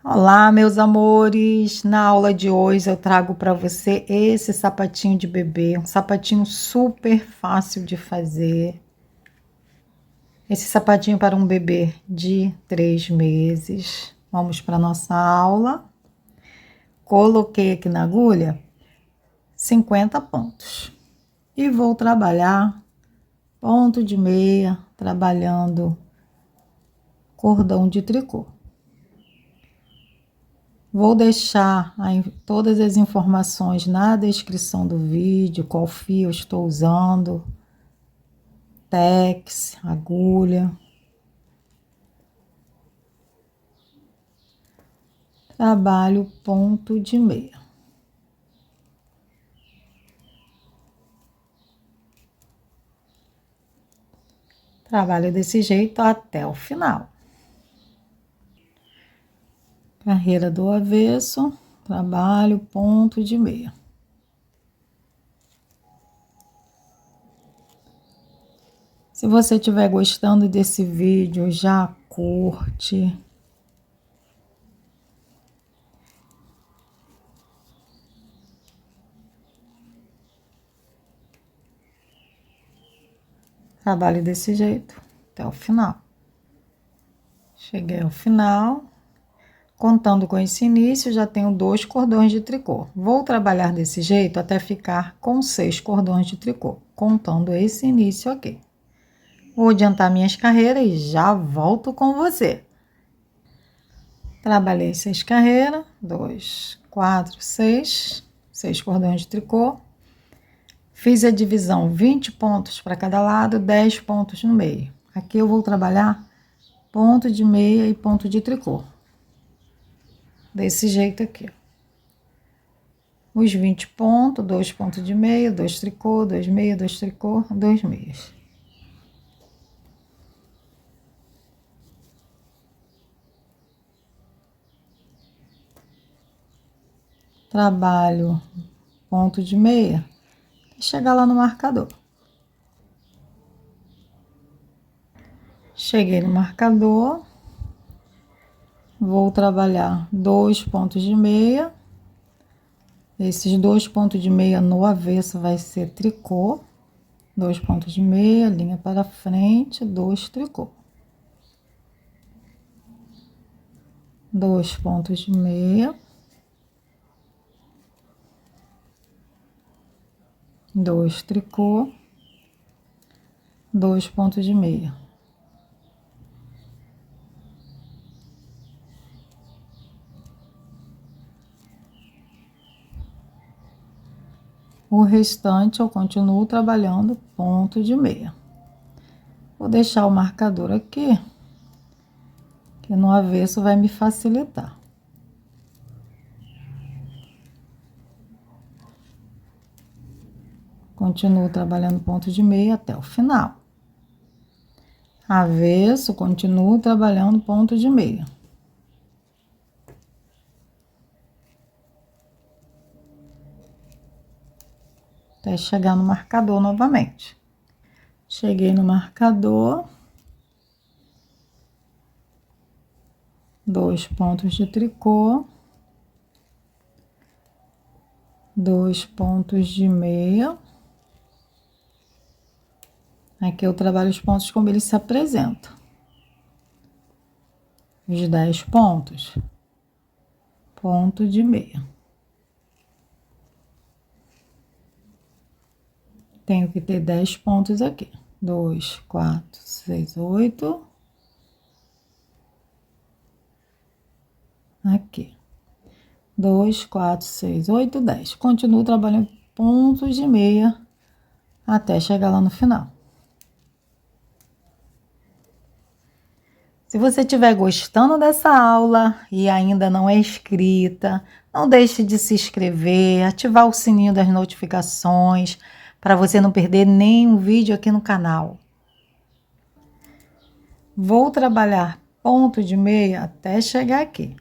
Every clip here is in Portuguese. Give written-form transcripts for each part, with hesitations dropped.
Olá, meus amores! Na aula de hoje eu trago para você esse sapatinho de bebê, um sapatinho super fácil de fazer. Esse sapatinho para um bebê de 3 meses. Vamos para nossa aula. Coloquei aqui na agulha 50 pontos. E vou trabalhar ponto de meia, trabalhando cordão de tricô. Vou deixar todas as informações na descrição do vídeo, qual fio eu estou usando, tex, agulha. Trabalho ponto de meia. Trabalho desse jeito até o final. Carreira do avesso, trabalho ponto de meia. Se você estiver gostando desse vídeo, já curte. Trabalho desse jeito até o final. Cheguei ao final. Contando com esse início, já tenho 2 cordões de tricô. Vou trabalhar desse jeito até ficar com 6 cordões de tricô, contando esse início aqui. Vou adiantar minhas carreiras e já volto com você. Trabalhei 6 carreiras, 2, 4, 6 cordões de tricô. Fiz a divisão 20 pontos para cada lado, 10 pontos no meio. Aqui eu vou trabalhar ponto de meia e ponto de tricô. Desse jeito aqui. Os 20 pontos, 2 pontos de meia, 2 tricô, 2 meia, 2 tricô, 2 meias. Trabalho ponto de meia e chegar lá no marcador. Cheguei no marcador, vou trabalhar 2 pontos de meia. Esses 2 pontos de meia no avesso vai ser tricô. 2 pontos de meia, linha para frente, 2 tricô. 2 pontos de meia. 2 tricô. 2 pontos de meia. O restante eu continuo trabalhando ponto de meia. Vou deixar o marcador aqui, que no avesso vai me facilitar. Continuo trabalhando ponto de meia até o final. Avesso, continuo trabalhando ponto de meia. Até chegar no marcador novamente. Cheguei no marcador. 2 pontos de tricô. 2 pontos de meia. Aqui eu trabalho os pontos como eles se apresentam. Os 10 pontos. Ponto de meia. Tenho que ter 10 pontos aqui. 2, 4, 6, 8. Aqui. 2, 4, 6, 8, 10. Continuo trabalhando pontos de meia até chegar lá no final. Se você estiver gostando dessa aula e ainda não é inscrita, não deixe de se inscrever, ativar o sininho das notificações para você não perder nenhum vídeo aqui no canal. Vou trabalhar ponto de meia até chegar aqui.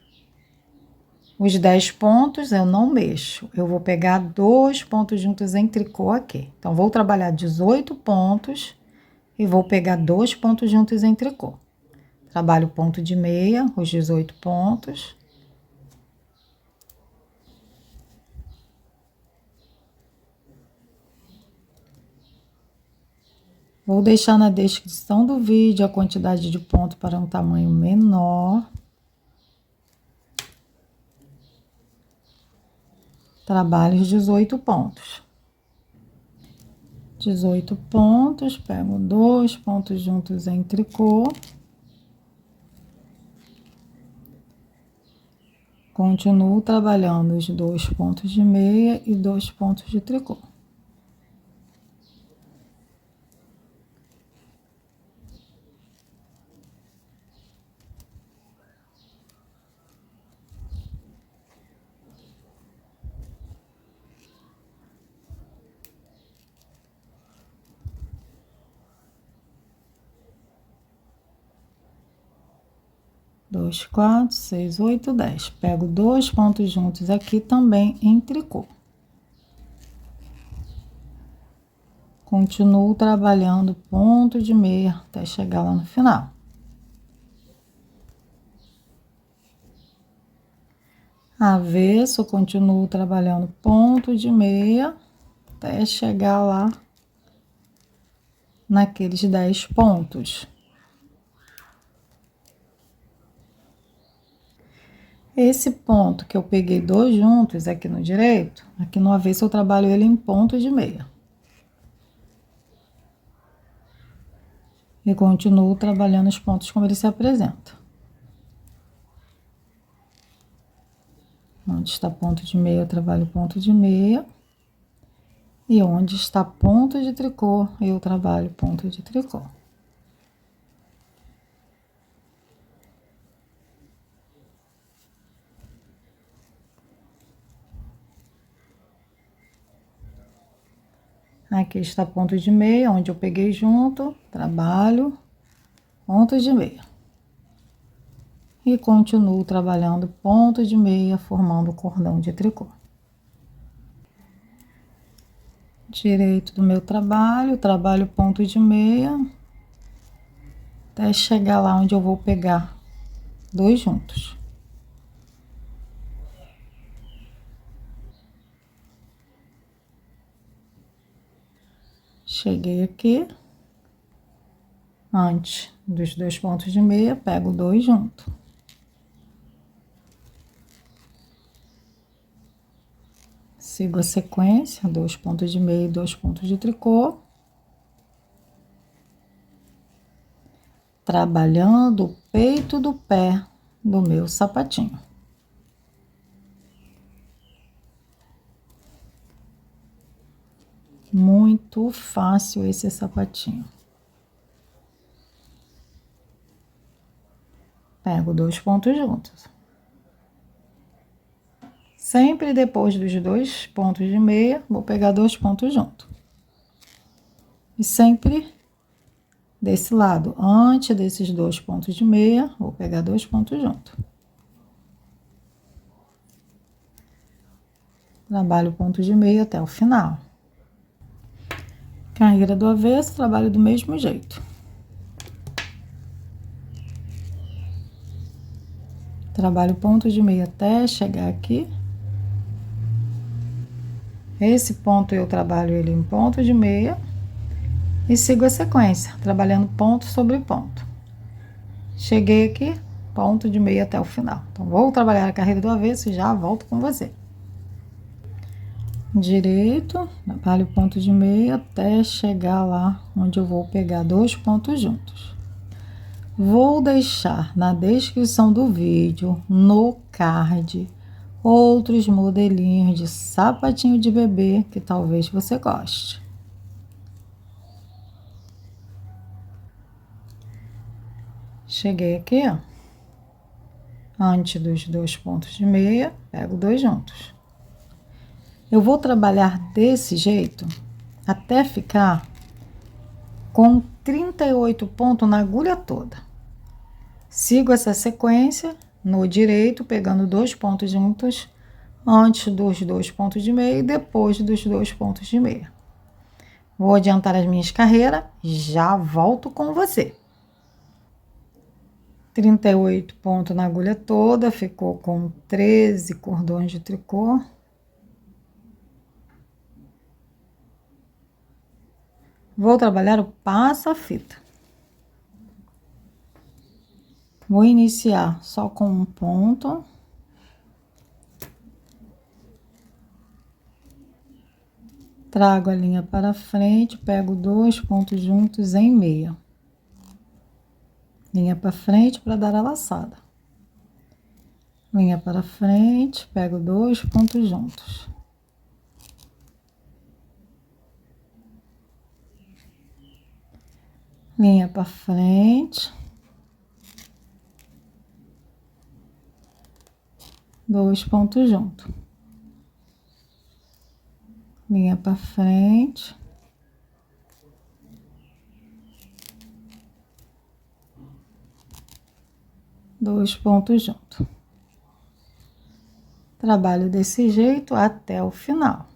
Os 10 pontos eu não mexo, eu vou pegar 2 pontos juntos em tricô aqui. Então, vou trabalhar 18 pontos e vou pegar 2 pontos juntos em tricô. Trabalho ponto de meia, os 18 pontos. Vou deixar na descrição do vídeo a quantidade de ponto para um tamanho menor. Trabalho os 18 pontos. 18 pontos, pego 2 pontos juntos em tricô. Continuo trabalhando os 2 pontos de meia e 2 pontos de tricô. Dois, quatro, seis, oito, 10. Pego 2 pontos juntos aqui também em tricô. Continuo trabalhando ponto de meia até chegar lá no final. Avesso, continuo trabalhando ponto de meia até chegar lá naqueles 10 pontos. Esse ponto que eu peguei 2 juntos aqui no direito, aqui no avesso eu trabalho ele em ponto de meia. E continuo trabalhando os pontos como ele se apresenta. Onde está ponto de meia, eu trabalho ponto de meia. E onde está ponto de tricô, eu trabalho ponto de tricô. Aqui está ponto de meia, onde eu peguei junto, trabalho ponto de meia. E continuo trabalhando ponto de meia, formando cordão de tricô. Direito do meu trabalho, trabalho ponto de meia, até chegar lá onde eu vou pegar 2 juntos. Cheguei aqui, antes dos 2 pontos de meia, pego 2 junto. Sigo a sequência, 2 pontos de meia e 2 pontos de tricô. Trabalhando o peito do pé do meu sapatinho. Muito fácil esse sapatinho. Pego 2 pontos juntos. Sempre depois dos 2 pontos de meia, vou pegar 2 pontos juntos. E sempre desse lado, antes desses 2 pontos de meia, vou pegar 2 pontos juntos. Trabalho o ponto de meia até o final. Carreira do avesso, trabalho do mesmo jeito. Trabalho ponto de meia até chegar aqui. Esse ponto eu trabalho ele em ponto de meia. E sigo a sequência, trabalhando ponto sobre ponto. Cheguei aqui, ponto de meia até o final. Então, vou trabalhar a carreira do avesso e já volto com você. Direito, trabalho ponto de meia até chegar lá onde eu vou pegar 2 pontos juntos. Vou deixar na descrição do vídeo, no card, outros modelinhos de sapatinho de bebê que talvez você goste. Cheguei aqui, ó. Antes dos 2 pontos de meia, pego 2 juntos. Eu vou trabalhar desse jeito até ficar com 38 pontos na agulha toda. Sigo essa sequência no direito, pegando 2 pontos juntos, antes dos 2 pontos de meia e depois dos 2 pontos de meia. Vou adiantar as minhas carreiras, já volto com você. 38 pontos na agulha toda, ficou com 13 cordões de tricô. Vou trabalhar o passa-fita. Vou iniciar só com um ponto. Trago a linha para frente, pego 2 pontos juntos em meia. Linha para frente para dar a laçada. Linha para frente, pego 2 pontos juntos. Linha para frente. 2 pontos juntos. Linha para frente. Dois pontos juntos. Trabalho desse jeito até o final.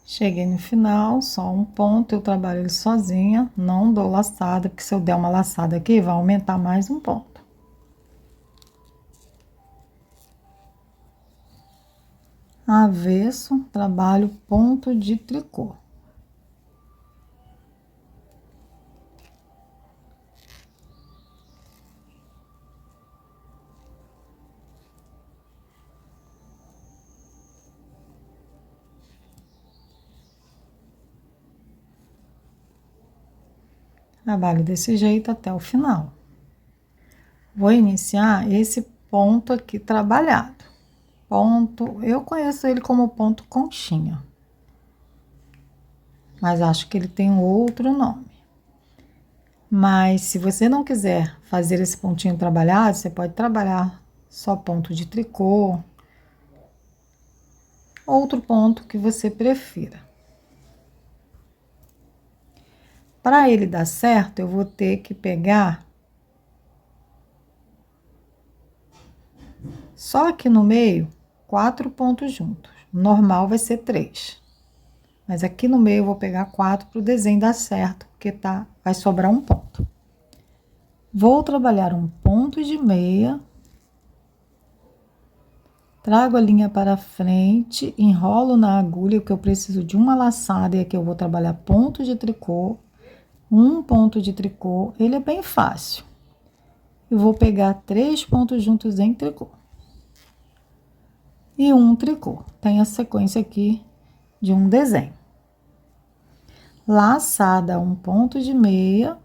Cheguei no final, só um ponto, eu trabalho ele sozinha, não dou laçada, porque se eu der uma laçada aqui, vai aumentar mais um ponto. Avesso, trabalho ponto de tricô. Trabalho desse jeito até o final. Vou iniciar esse ponto aqui trabalhado. Ponto, eu conheço ele como ponto conchinha, mas acho que ele tem outro nome. Mas se você não quiser fazer esse pontinho trabalhado, você pode trabalhar só ponto de tricô, outro ponto que você prefira. Para ele dar certo, eu vou ter que pegar só aqui no meio 4 pontos juntos. Normal vai ser 3. Mas aqui no meio eu vou pegar 4 para o desenho dar certo, porque vai sobrar um ponto. Vou trabalhar um ponto de meia. Trago a linha para frente, enrolo na agulha, porque eu preciso de uma laçada, e aqui eu vou trabalhar ponto de tricô, um ponto de tricô, ele é bem fácil. Eu vou pegar 3 pontos juntos em tricô. E um tricô. Tem a sequência aqui de um desenho. Laçada, um ponto de meia.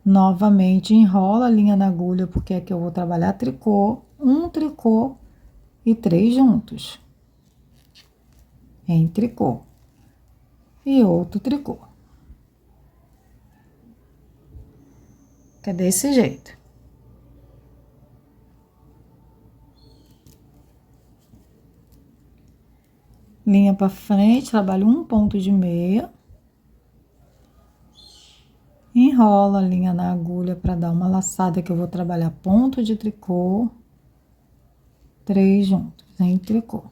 Novamente, enrola a linha na agulha, porque aqui eu vou trabalhar tricô, um tricô e 3 juntos. Em tricô. E outro tricô. Que é desse jeito. Linha para frente, trabalho um ponto de meia. Enrola a linha na agulha para dar uma laçada, que eu vou trabalhar ponto de tricô, 3 juntos em tricô.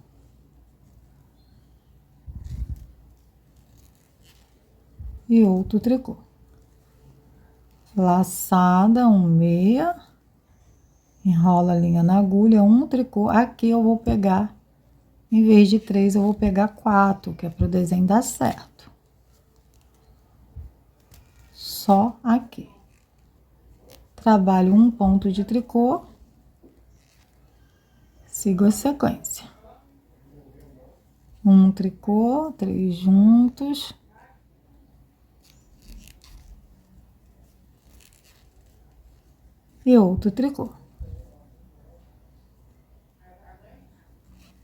E outro tricô. Laçada, um meia. Enrola a linha na agulha, um tricô. Aqui eu vou pegar, em vez de 3, eu vou pegar 4, que é para o desenho dar certo. Só aqui. Trabalho um ponto de tricô. Sigo a sequência. Um tricô, 3 juntos. E outro tricô.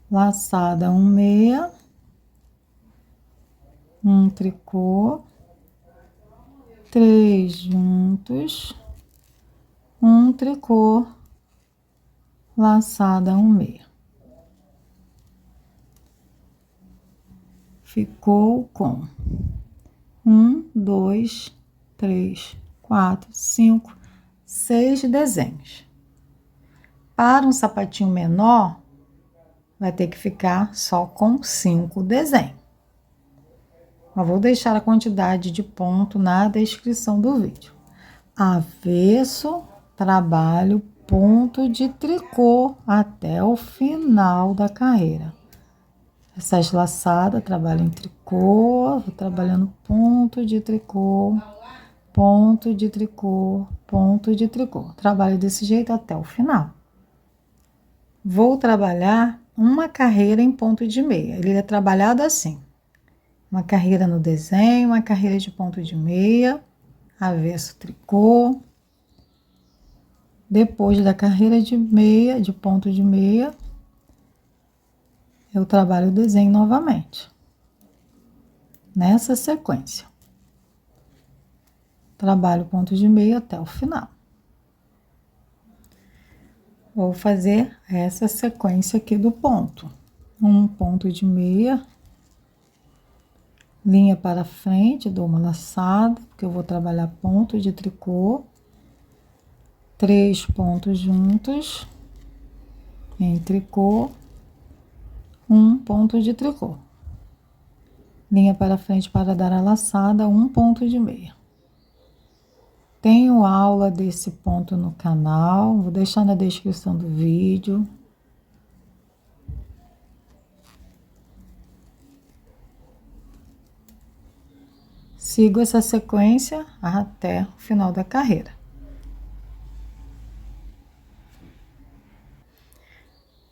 Laçada, um meia. Um tricô. 3 juntos. Um tricô. Laçada, um meia. Ficou com 1, 2, 3, 4, 5, 6 desenhos. Para um sapatinho menor, vai ter que ficar só com 5 desenhos. Eu vou deixar a quantidade de ponto na descrição do vídeo. Avesso, trabalho ponto de tricô até o final da carreira. essas laçadas, trabalho em tricô, vou trabalhando ponto de tricô, ponto de tricô, ponto de tricô. Trabalho desse jeito até o final. Vou trabalhar uma carreira em ponto de meia. Ele é trabalhado assim: uma carreira no desenho, uma carreira de ponto de meia, avesso tricô. Depois da carreira de meia, de ponto de meia, eu trabalho o desenho novamente, nessa sequência. Trabalho ponto de meia até o final. Vou fazer essa sequência aqui do ponto. Um ponto de meia, linha para frente, dou uma laçada, porque eu vou trabalhar ponto de tricô, 3 pontos juntos, em tricô, um ponto de tricô. Linha para frente para dar a laçada, um ponto de meia. Tenho aula desse ponto no canal, vou deixar na descrição do vídeo. Sigo essa sequência até o final da carreira.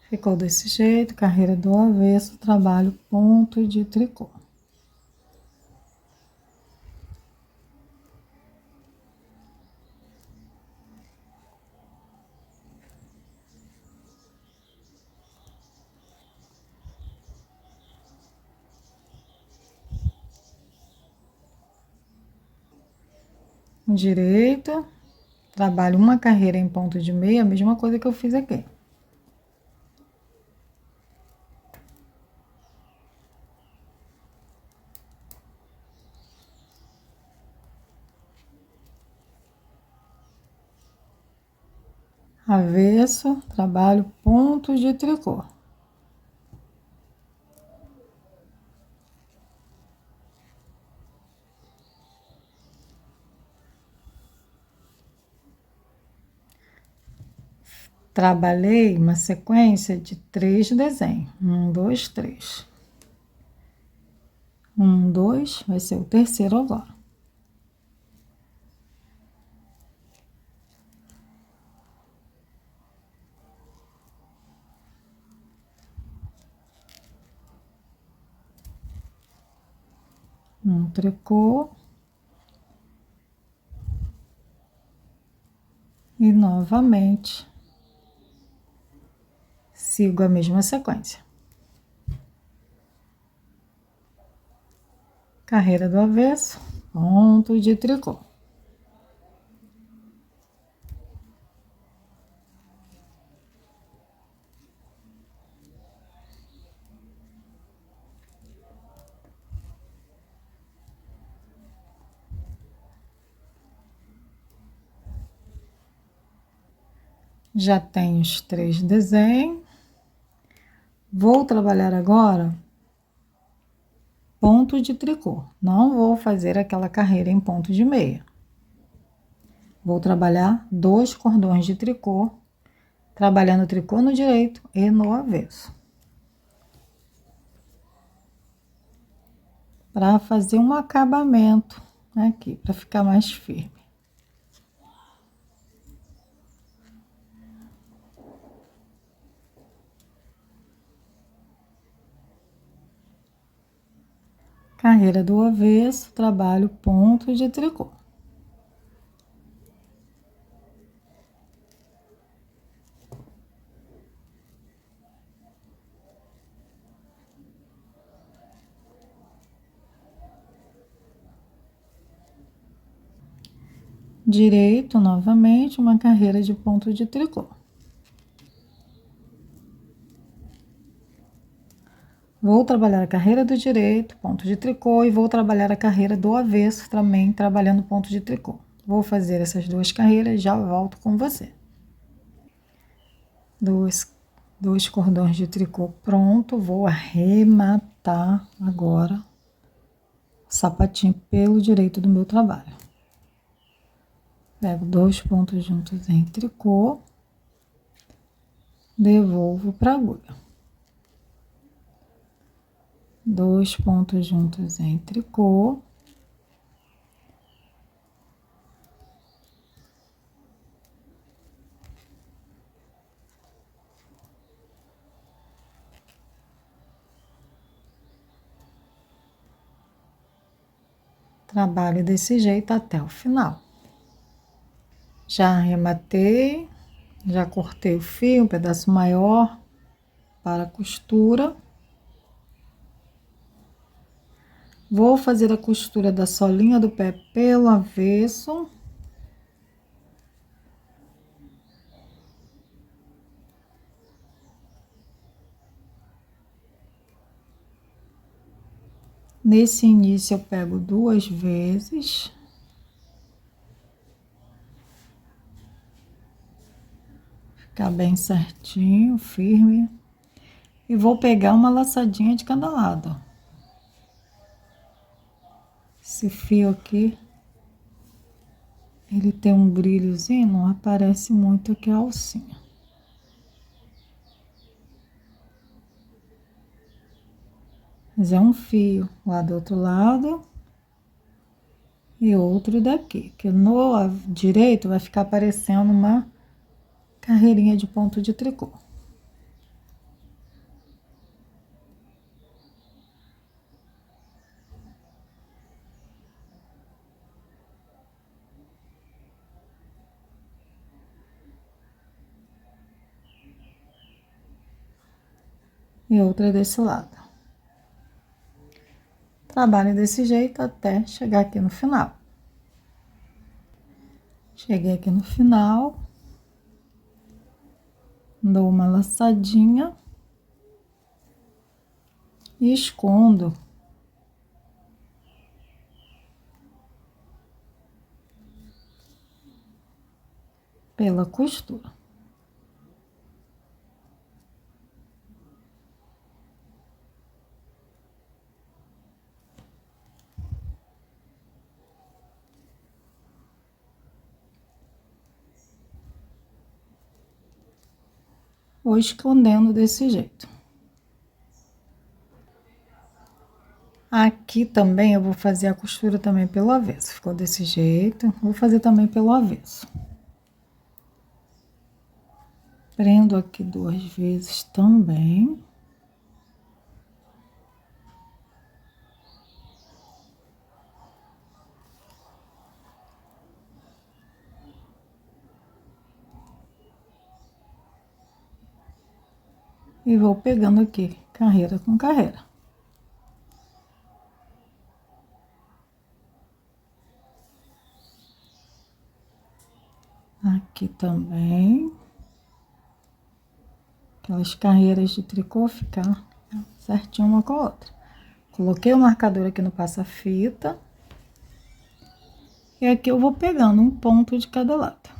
Ficou desse jeito, carreira do avesso, trabalho ponto de tricô. Direito, trabalho uma carreira em ponto de meia, a mesma coisa que eu fiz aqui. Avesso, trabalho ponto de tricô. Trabalhei uma sequência de 3 desenhos. 1, 2, 3. 1, 2, vai ser o terceiro agora. Um tricô. E novamente sigo a mesma sequência. Carreira do avesso, ponto de tricô. Já tenho os 3 desenhos. Vou trabalhar agora ponto de tricô. Não vou fazer aquela carreira em ponto de meia. Vou trabalhar 2 cordões de tricô, trabalhando tricô no direito e no avesso. Para fazer um acabamento aqui, para ficar mais firme. Carreira do avesso, trabalho ponto de tricô. Direito, novamente, uma carreira de ponto de tricô. Vou trabalhar a carreira do direito, ponto de tricô, e vou trabalhar a carreira do avesso também, trabalhando ponto de tricô. Vou fazer essas 2 carreiras e já volto com você. Dois cordões de tricô pronto, vou arrematar agora o sapatinho pelo direito do meu trabalho. Pego 2 pontos juntos em tricô, devolvo para a agulha. 2 pontos juntos em tricô. Trabalho desse jeito até o final. Já arrematei, já cortei o fio, um pedaço maior para a costura. Vou fazer a costura da solinha do pé pelo avesso. Nesse início eu pego 2 vezes. Ficar bem certinho, firme. E vou pegar uma laçadinha de cada lado. Esse fio aqui, ele tem um brilhozinho, não aparece muito aqui a alcinha. Mas é um fio lá do outro lado e outro daqui, que no direito vai ficar aparecendo uma carreirinha de ponto de tricô. E outra desse lado. Trabalho desse jeito até chegar aqui no final. Cheguei aqui no final, dou uma laçadinha e escondo pela costura. Vou escondendo desse jeito. Aqui também eu vou fazer a costura também pelo avesso. Ficou desse jeito. Vou fazer também pelo avesso. Prendo aqui 2 vezes também. E vou pegando aqui, carreira com carreira. Aqui também. Aquelas carreiras de tricô ficar certinho uma com a outra. Coloquei o marcador aqui no passa-fita. E aqui eu vou pegando um ponto de cada lado.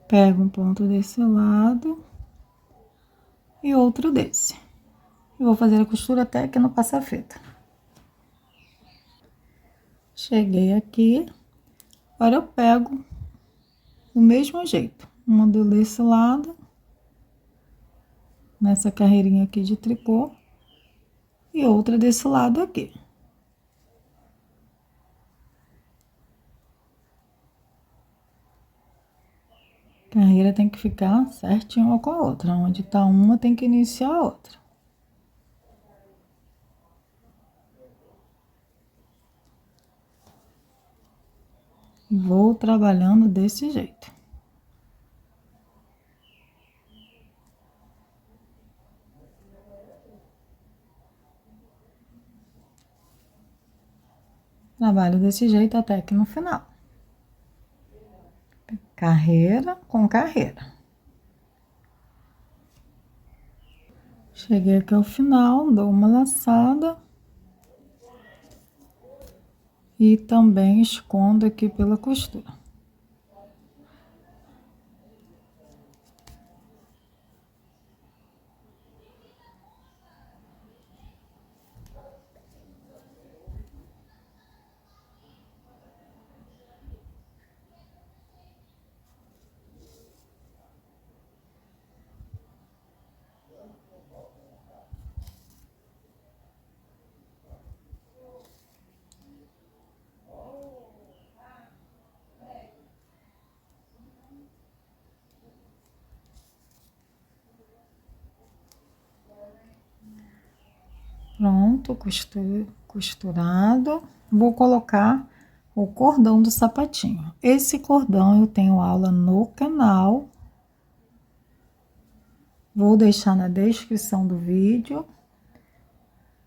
Pego um ponto desse lado e outro desse. E vou fazer a costura até aqui no passa-fita. Cheguei aqui, agora eu pego do mesmo jeito, uma desse lado, nessa carreirinha aqui de tricô, e outra desse lado aqui. A carreira tem que ficar certinho uma com a outra, onde tá uma tem que iniciar a outra. Vou trabalhando desse jeito. Trabalho desse jeito até aqui no final. Carreira com carreira. Cheguei aqui ao final, dou uma laçada. E também escondo aqui pela costura. pronto, costurado. Vou colocar o cordão do sapatinho. Esse cordão eu tenho aula no canal. Vou deixar na descrição do vídeo.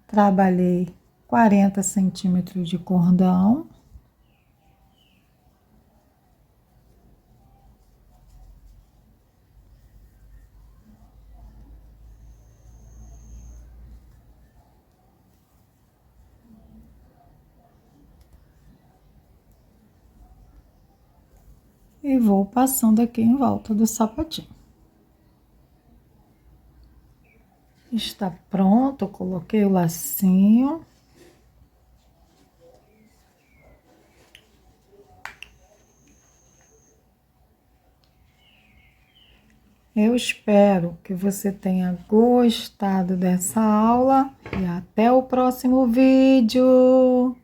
Trabalhei 40 centímetros de cordão. E vou passando aqui em volta do sapatinho. Está pronto, coloquei o lacinho. Eu espero que você tenha gostado dessa aula e até o próximo vídeo.